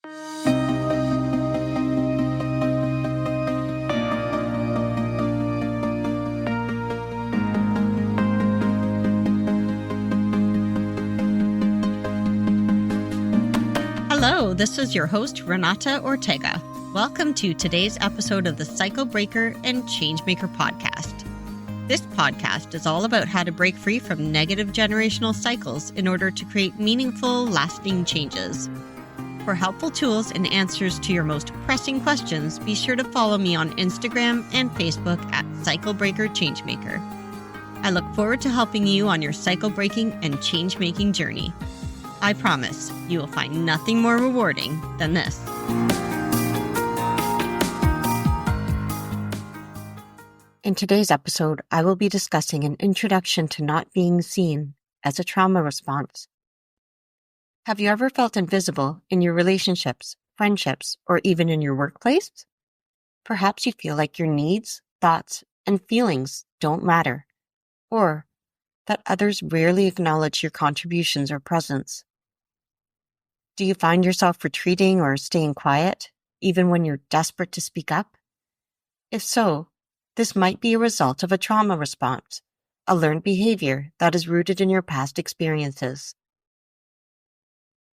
Hello, this is your host, Renata Ortega. Welcome to today's episode of the Cycle Breaker and Changemaker podcast. This podcast is all about how to break free from negative generational cycles in order to create meaningful, lasting changes. For helpful tools and answers to your most pressing questions, be sure to follow me on Instagram and Facebook at Cycle Breaker Changemaker. I look forward to helping you on your cycle breaking and change-making journey. I promise you will find nothing more rewarding than this. In today's episode, I will be discussing an introduction to not being seen as a trauma response. Have you ever felt invisible in your relationships, friendships, or even in your workplace? Perhaps you feel like your needs, thoughts, and feelings don't matter, or that others rarely acknowledge your contributions or presence. Do you find yourself retreating or staying quiet, even when you're desperate to speak up? If so, this might be a result of a trauma response, a learned behavior that is rooted in your past experiences.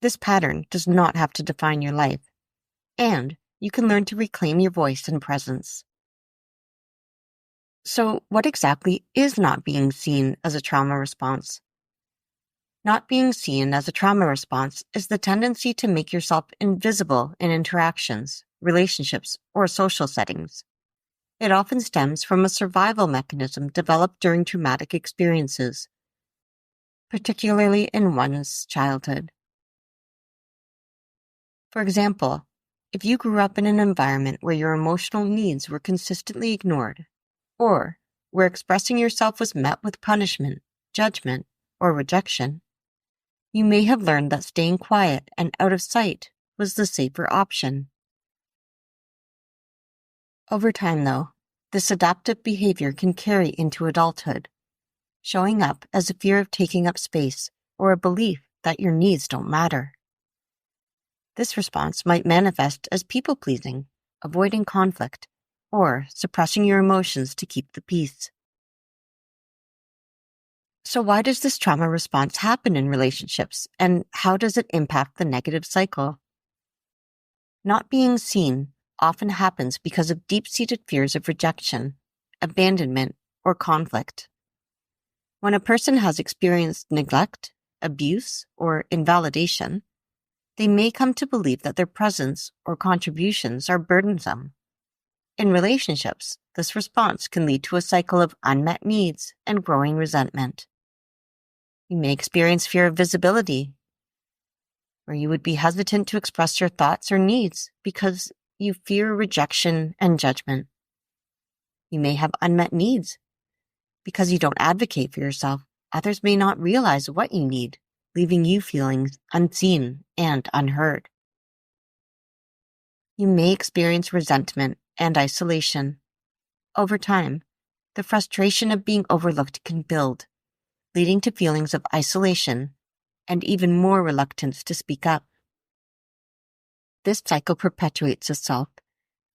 This pattern does not have to define your life, and you can learn to reclaim your voice and presence. So, what exactly is not being seen as a trauma response? Not being seen as a trauma response is the tendency to make yourself invisible in interactions, relationships, or social settings. It often stems from a survival mechanism developed during traumatic experiences, particularly in one's childhood. For example, if you grew up in an environment where your emotional needs were consistently ignored, or where expressing yourself was met with punishment, judgment, or rejection, you may have learned that staying quiet and out of sight was the safer option. Over time, though, this adaptive behavior can carry into adulthood, showing up as a fear of taking up space or a belief that your needs don't matter. This response might manifest as people-pleasing, avoiding conflict, or suppressing your emotions to keep the peace. So why does this trauma response happen in relationships, and how does it impact the negative cycle? Not being seen often happens because of deep-seated fears of rejection, abandonment, or conflict. When a person has experienced neglect, abuse, or invalidation, they may come to believe that their presence or contributions are burdensome. In relationships, this response can lead to a cycle of unmet needs and growing resentment. You may experience fear of visibility, where you would be hesitant to express your thoughts or needs because you fear rejection and judgment. You may have unmet needs because you don't advocate for yourself. Others may not realize what you need, leaving you feeling unseen and unheard. You may experience resentment and isolation. Over time, the frustration of being overlooked can build, leading to feelings of isolation and even more reluctance to speak up. This cycle perpetuates itself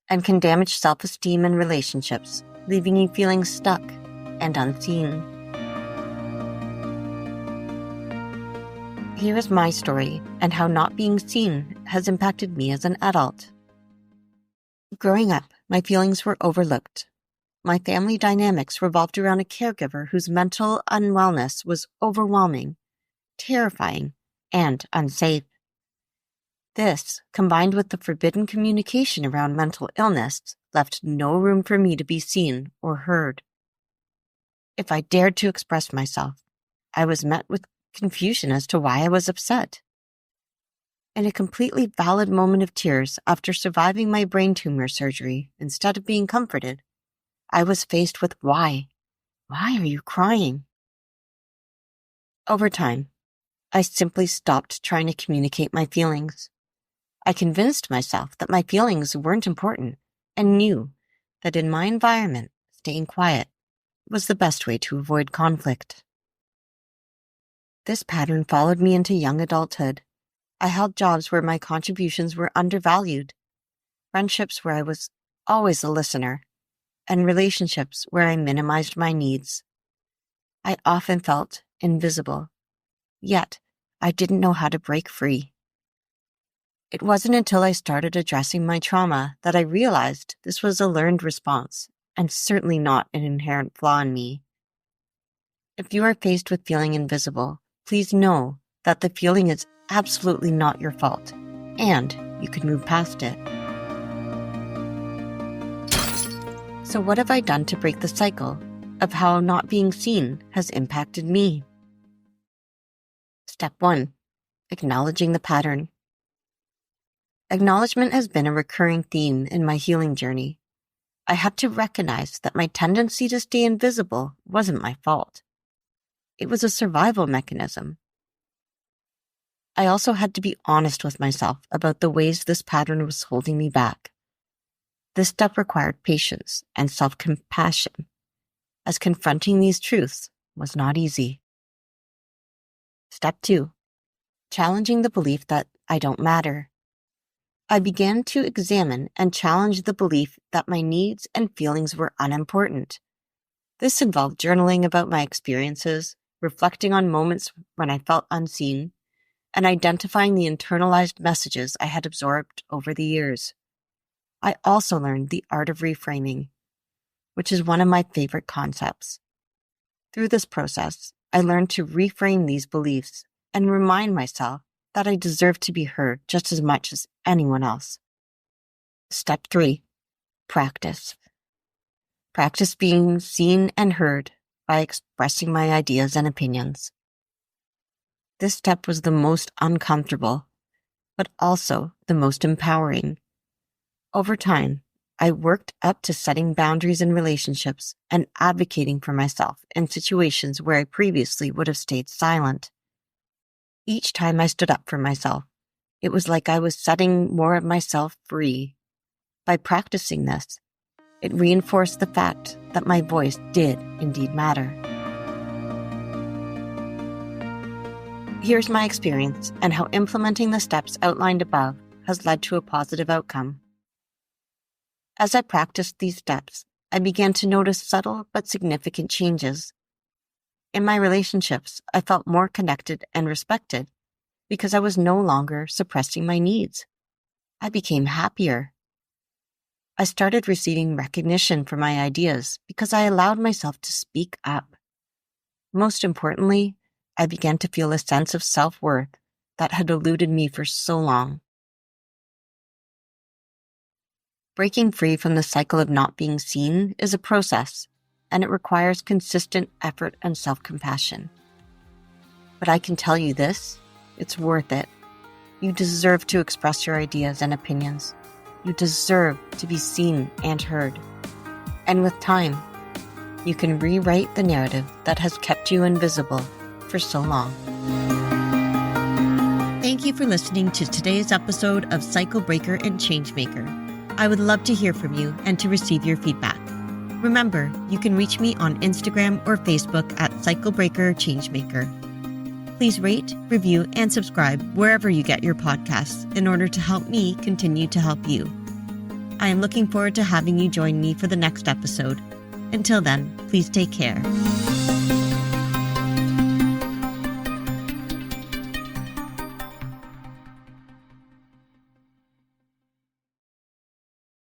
and can damage self-esteem and relationships, leaving you feeling stuck and unseen. Here is my story and how not being seen has impacted me as an adult. Growing up, my feelings were overlooked. My family dynamics revolved around a caregiver whose mental unwellness was overwhelming, terrifying, and unsafe. This, combined with the forbidden communication around mental illness, left no room for me to be seen or heard. If I dared to express myself, I was met with confusion as to why I was upset. In a completely valid moment of tears after surviving my brain tumor surgery, instead of being comforted, I was faced with why. Why are you crying? Over time, I simply stopped trying to communicate my feelings. I convinced myself that my feelings weren't important and knew that in my environment, staying quiet was the best way to avoid conflict. This pattern followed me into young adulthood. I held jobs where my contributions were undervalued, friendships where I was always a listener, and relationships where I minimized my needs. I often felt invisible, yet I didn't know how to break free. It wasn't until I started addressing my trauma that I realized this was a learned response and certainly not an inherent flaw in me. If you are faced with feeling invisible, please know that the feeling is absolutely not your fault, and you can move past it. So what have I done to break the cycle of how not being seen has impacted me? Step 1. Acknowledging the pattern. Acknowledgement has been a recurring theme in my healing journey. I had to recognize that my tendency to stay invisible wasn't my fault. It was a survival mechanism. I also had to be honest with myself about the ways this pattern was holding me back. This step required patience and self-compassion, as confronting these truths was not easy. Step 2. Challenging the belief that I don't matter. I began to examine and challenge the belief that my needs and feelings were unimportant. This involved journaling about my experiences, reflecting on moments when I felt unseen, and identifying the internalized messages I had absorbed over the years. I also learned the art of reframing, which is one of my favorite concepts. Through this process, I learned to reframe these beliefs and remind myself that I deserve to be heard just as much as anyone else. Step 3. Practice. Practice being seen and heard by expressing my ideas and opinions. This step was the most uncomfortable, but also the most empowering. Over time, I worked up to setting boundaries in relationships and advocating for myself in situations where I previously would have stayed silent. Each time I stood up for myself, it was like I was setting more of myself free. By practicing this, it reinforced the fact that my voice did indeed matter. Here's my experience and how implementing the steps outlined above has led to a positive outcome. As I practiced these steps, I began to notice subtle but significant changes. In my relationships, I felt more connected and respected because I was no longer suppressing my needs. I became happier. I started receiving recognition for my ideas because I allowed myself to speak up. Most importantly, I began to feel a sense of self-worth that had eluded me for so long. Breaking free from the cycle of not being seen is a process, and it requires consistent effort and self-compassion. But I can tell you this, it's worth it. You deserve to express your ideas and opinions. You deserve to be seen and heard. And with time, you can rewrite the narrative that has kept you invisible for so long. Thank you for listening to today's episode of Cycle Breaker and Changemaker. I would love to hear from you and to receive your feedback. Remember, you can reach me on Instagram or Facebook at Cycle Breaker Changemaker. Please rate, review, and subscribe wherever you get your podcasts in order to help me continue to help you. I am looking forward to having you join me for the next episode. Until then, please take care.